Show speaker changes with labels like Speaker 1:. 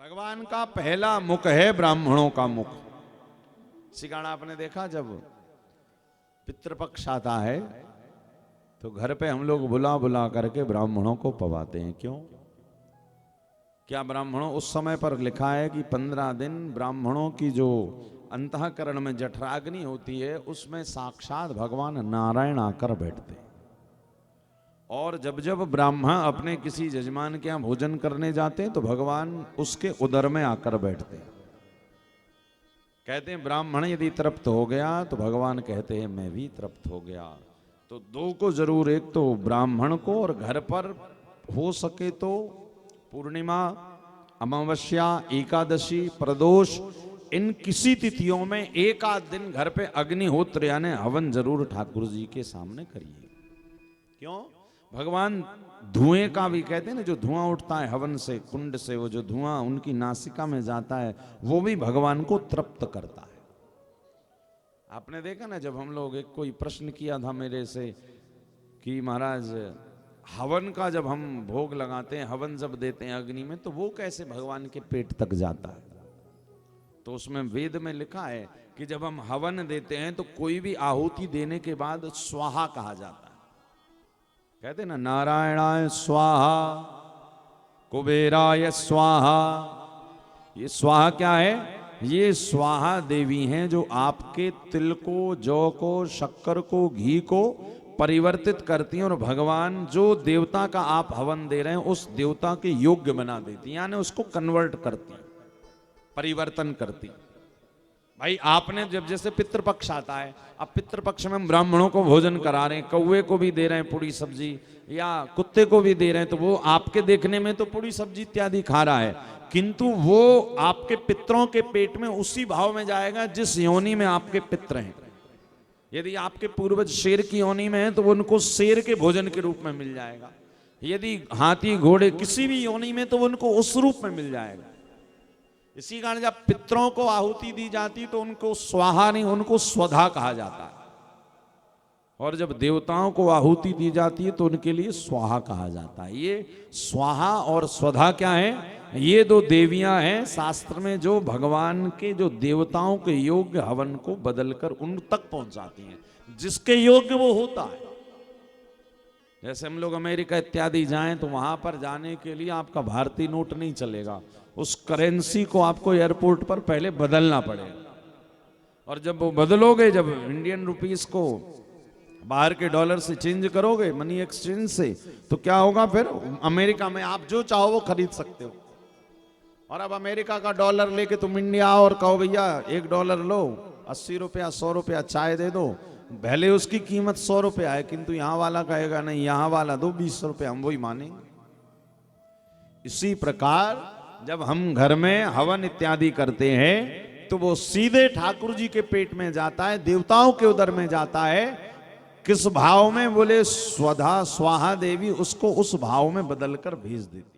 Speaker 1: भगवान का पहला मुख है ब्राह्मणों का मुख। सिकाना आपने देखा, जब पितृपक्ष आता है तो घर पे हम लोग बुला बुला करके ब्राह्मणों को पवाते हैं। क्यों? क्या ब्राह्मणों, उस समय पर लिखा है कि 15 दिन ब्राह्मणों की जो अंतःकरण में जठराग्नि होती है उसमें साक्षात भगवान नारायण आकर बैठते हैं। और जब जब ब्राह्मण अपने किसी यजमान के यहाँ भोजन करने जाते हैं तो भगवान उसके उदर में आकर बैठते हैं। कहते हैं ब्राह्मण यदि तृप्त हो गया तो भगवान कहते हैं मैं भी तृप्त हो गया। तो दो को जरूर, एक तो ब्राह्मण को, और घर पर हो सके तो पूर्णिमा, अमावस्या, एकादशी, प्रदोष, इन किसी तिथियों में एक आध दिन घर पे अग्निहोत्र यानी हवन जरूर ठाकुर जी के सामने करिए। क्यों? भगवान धुएं का भी कहते हैं ना, जो धुआं उठता है हवन से, कुंड से, वो जो धुआं उनकी नासिका में जाता है वो भी भगवान को तृप्त करता है। आपने देखा ना, जब हम लोग, एक कोई प्रश्न किया था मेरे से कि महाराज हवन का जब हम भोग लगाते हैं, हवन जब देते हैं अग्नि में, तो वो कैसे भगवान के पेट तक जाता है? तो उसमें वेद में लिखा है कि जब हम हवन देते हैं तो कोई भी आहुति देने के बाद स्वाहा कहा जाता है। कहते ना, नारायणाय स्वाहा, कुबेराय स्वाहा। ये स्वाहा क्या है? ये स्वाहा देवी हैं जो आपके तिल को, जौ को, शक्कर को, घी को परिवर्तित करती हैं और भगवान जो देवता का आप हवन दे रहे हैं उस देवता के योग्य बना देती हैं, यानी उसको कन्वर्ट करती हैं, परिवर्तन करती। भाई आपने जब, जैसे पितृपक्ष आता है, अब पितृपक्ष में हम ब्राह्मणों को भोजन करा रहे हैं, कौवे को भी दे रहे हैं पूरी सब्जी, या कुत्ते को भी दे रहे हैं, तो वो आपके देखने में तो पूरी सब्जी इत्यादि खा रहा है, किंतु वो आपके पितरों के पेट में उसी भाव में जाएगा जिस योनि में आपके पितर हैं। यदि आपके पूर्वज शेर की योनि में है तो वो उनको शेर के भोजन के रूप में मिल जाएगा। यदि हाथी, घोड़े, किसी भी योनि में तो उनको उस रूप में मिल जाएगा। इसी कारण जब पितरों को आहुति दी जाती तो उनको स्वाहा नहीं, उनको स्वधा कहा जाता है, और जब देवताओं को आहुति दी जाती है तो उनके लिए स्वाहा कहा जाता है। ये स्वाहा और स्वधा क्या है? ये दो देवियां हैं शास्त्र में जो भगवान के, जो देवताओं के योग्य हवन को बदलकर उन तक पहुंचाती हैं, जिसके योग्य वो होता है। जैसे हम लोग अमेरिका इत्यादि जाएं तो वहां पर जाने के लिए आपका भारतीय नोट नहीं चलेगा, उस करेंसी को आपको एयरपोर्ट पर पहले बदलना पड़ेगा, और जब वो बदलोगे, जब इंडियन रुपीस को बाहर के डॉलर से चेंज करोगे, मनी एक्सचेंज से, तो क्या होगा? फिर अमेरिका में आप जो चाहो वो खरीद सकते हो। और अब अमेरिका का डॉलर लेके तुम इंडिया आओ और कहो भैया $1 लो, 80 रुपया, 100 रुपया चाय दे दो, भले उसकी कीमत 100 रुपया है, किंतु यहाँ वाला कहेगा नहीं, यहाँ वाला दो 20 रुपया, हम वही मानेंगे। इसी प्रकार जब हम घर में हवन इत्यादि करते हैं तो वो सीधे ठाकुर जी के पेट में जाता है, देवताओं के उदर में जाता है। किस भाव में? बोले स्वधा, स्वाहा देवी उसको उस भाव में बदलकर भेज देती।